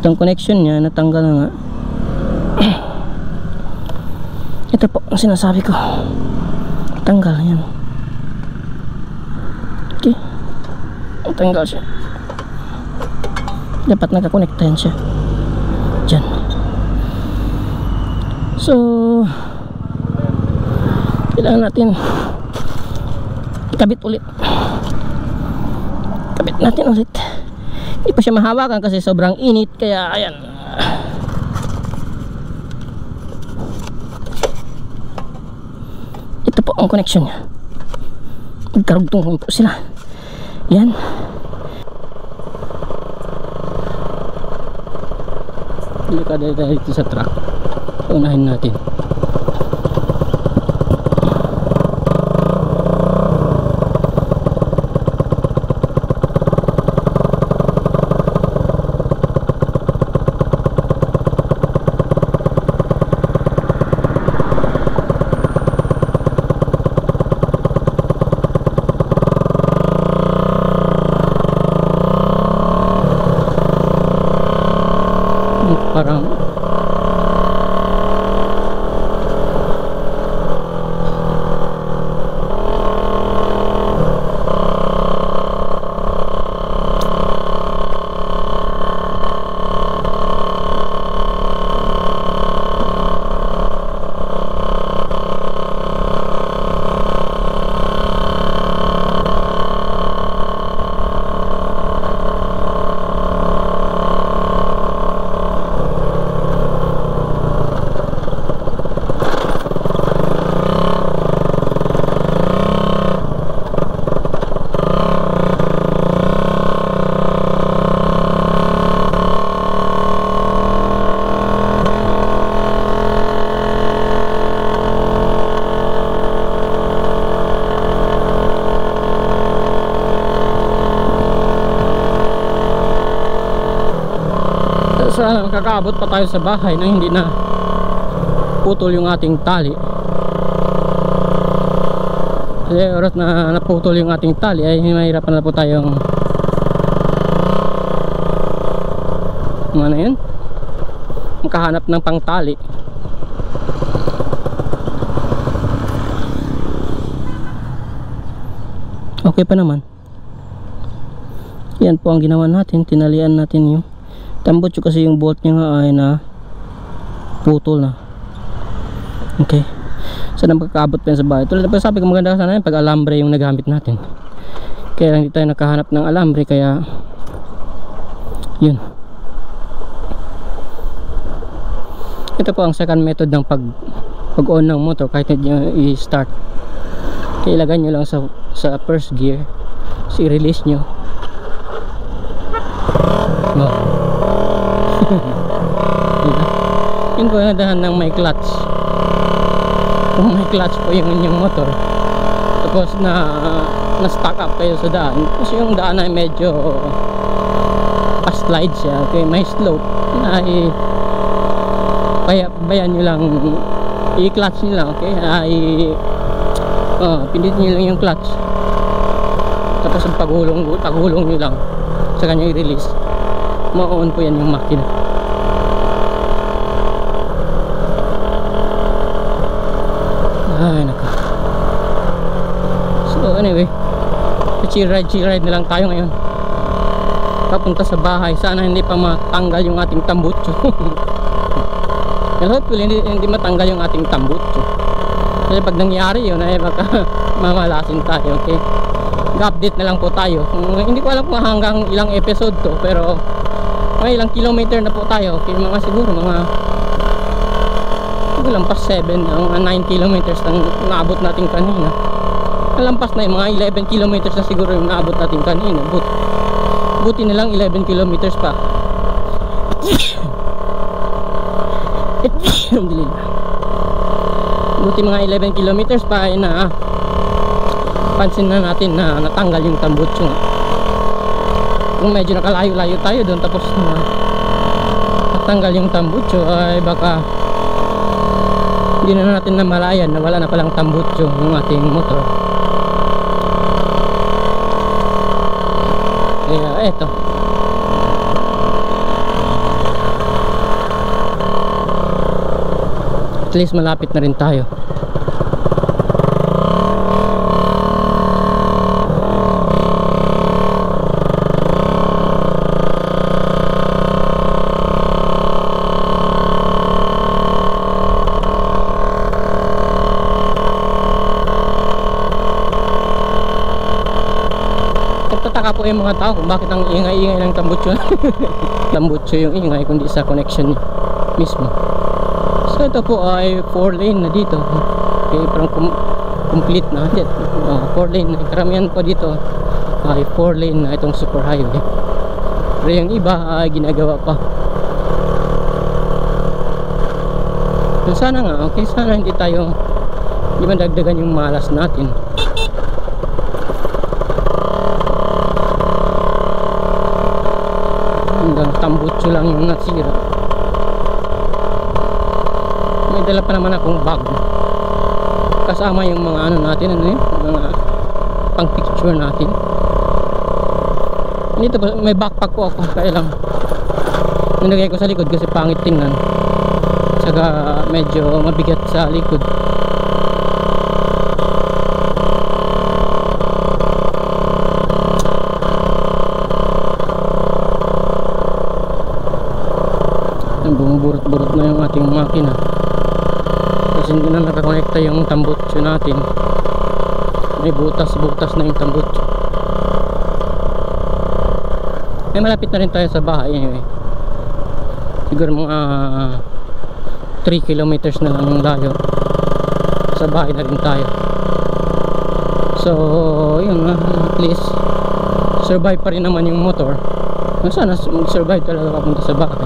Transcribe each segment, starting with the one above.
Itong connection niya natanggal na nga. Ito po ang sinasabi ko, tanggal yan. Okay, tanggal siya. Dapat nakakonekta yan siya dyan. So kailangan natin ikabit ulit. Kabit natin ulit. Hindi pa siya mahawakan kasi sobrang init, kaya ayan. Ito po ang connection niya. Magkarugtong po sila. Yan. Delikado tayo dito sa truck. Unahin natin. Parang sana makakaabot pa tayo sa bahay na hindi na putol yung ating tali. Kasi oras na naputol yung ating tali ay mahirapan na po tayong ano yun, makahanap ng pang tali. Okay pa naman. Yan po ang ginawa natin, tinalian natin yung tambutso kasi yung bolt niya nga ay na putol na. Okay, sana magkakaabot pa yan sa bahay. Tulad na sabi ko, maganda sana yan pag alambre yung nagamit natin, kaya lang hindi tayo nakahanap ng alambre, kaya yun. Ito po ang second method ng pag-on ng motor kahit hindi nyo i-start. Kaya ilagay nyo lang sa first gear, i-release nyo. Yun po yung dahan ng may clutch. Kung may clutch po yung inyong motor, tapos na stuck up kayo sa daan, kasi yung daan ay medyo pa-slide siya, okay, may slope na kaya bayan nyo lang, i-clutch nyo lang, okay, pindutin nyo lang yung clutch, tapos pagulong nyo lang sa kanya i-release, ma-on po yan yung makina. Ay naka. So anyway, chill ride na lang tayo ngayon papunta sa bahay. Sana hindi pa matanggal yung ating tambutso. Hopefully hindi matanggal yung ating tambutso, kasi pag nangyari yun ay baka mamalasin tayo. Okay, update na lang po tayo. Hindi ko alam kung hanggang ilang episode to, pero mga ilang kilometer na po tayo. Okay, mga siguro mga lampas 7, mga 9 kilometers lang naabot natin kanina. Lampas na yung mga 11 kilometers na siguro yung naabot natin kanina. Buti na lang 11 kilometers pa. Buti mga 11 kilometers pa ay na pansin na natin na natanggal yung tambutso. Kung medyo nakalayo-layo tayo doon tapos natanggal yung tambutso ay baka hindi na natin namalayan na wala na palang tambutso ng ating motor. Kaya eto, least malapit na rin tayo. Nagtataka po yung mga tao kung bakit ang ingay-ingay ng tambutso. Tambutso yung ingay kundi sa connection mismo. So ito po ay 4 lane na dito. Okay, parang complete na. 4 lane na. Karamihan po dito ay 4 lane na itong super highway. Pero yung iba ay ginagawa pa. So sana nga, okay, sana hindi madagdagan yung malas natin. Hanggang tambutso lang yung nasira. May dala pa naman akong bag kasama yung mga ano natin, mga pang picture natin. Dito pa may backpack po ako, kaya lang nilagay ko sa likod kasi pangit tingnan, saka medyo mabigat sa likod. Bumuburot-burot na yung ating makina kasi hindi na nakakonekta yung tambutso natin. May butas-butas na yung tambutso. May malapit na rin tayo sa bahay anyway. Siguro mga 3 kilometers na lang yung layo. Sa bahay na rin tayo. So yun, at least survive pa rin naman yung motor. Sana mag-survive talaga papunta sa bahay.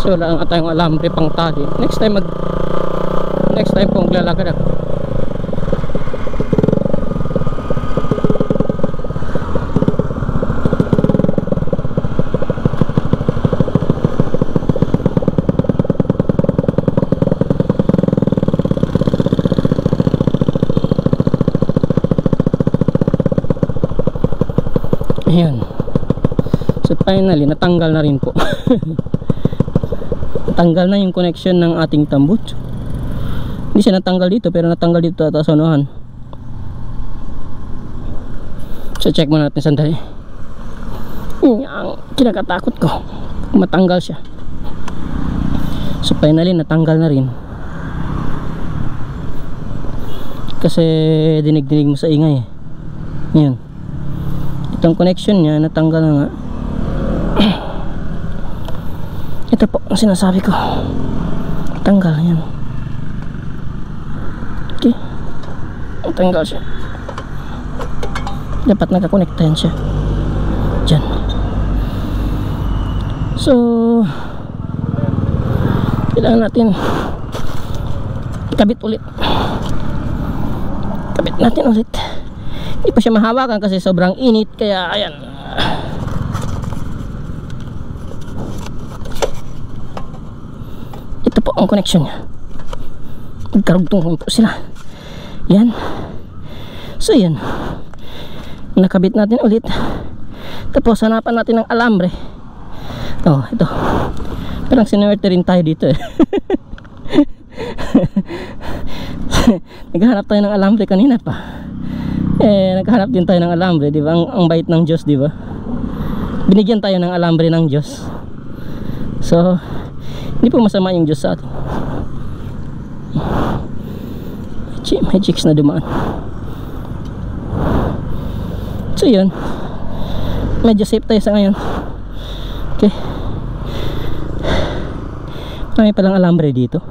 So wala nga tayong alambre pang tali. Next time po maglalakad ako. Ayan. So finally natanggal na rin po. Natanggal na yung connection ng ating tambutso. Hindi siya natanggal dito, pero natanggal dito at sa unahan. So check muna natin sandali. Ang kinakatakot ko, matanggal siya. So finally natanggal na rin. Kasi dinig-dinig mo sa ingay. Yan. Itong connection niya natanggal na nga. Ito po ang sinasabi ko. Tanggal yan. Okay. Tanggal siya. Dapat nakakonekta yan siya. Diyan. So kailangan natin kabit ulit. Kabit natin ulit. Hindi pa siya mahawakan kasi sobrang init. Kaya ayan. Ito po ang connection niya. Magkarugtong po sila. Yan. So yan. Nakabit natin ulit. Tapos hanapan natin ng alambre. Oh, ito. Parang sinuwerte rin tayo dito eh. Naghahanap tayo ng alambre kanina pa. Naghahanap din tayo ng alambre, di ba? Ang bait ng Diyos, di ba? Binigyan tayo ng alambre ng Diyos. So hindi po masama yung Diyos sa atin. May chicks na dumaan. So yun, medyo safe tayo sa ngayon. Okay. Marami palang alambre dito.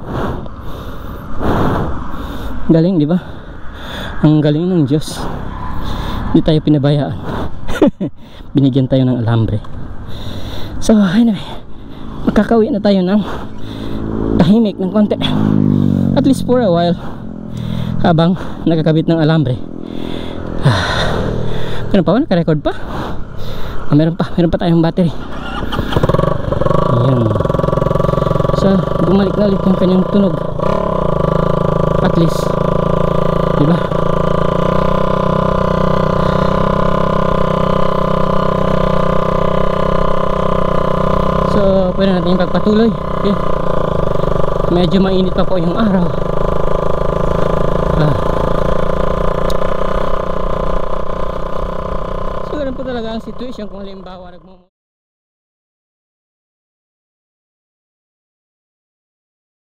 Galing, di ba? Ang galing ng Diyos. Hindi tayo pinabayaan. Binigyan tayo ng alambre. So anyway, makakauwi na tayo ng tahimik ng konti, at least for a while, habang nakakabit ng alambre. Ano pa ba? Naka-record pa? Meron pa tayong battery. Ayan. So bumalik na ulit yung kanyang tunog, at least, diba? So pwede natin pagpatuloy. Okay. Medyo mainit pa po yung araw. So ganun po talaga ang situation kung halimbawa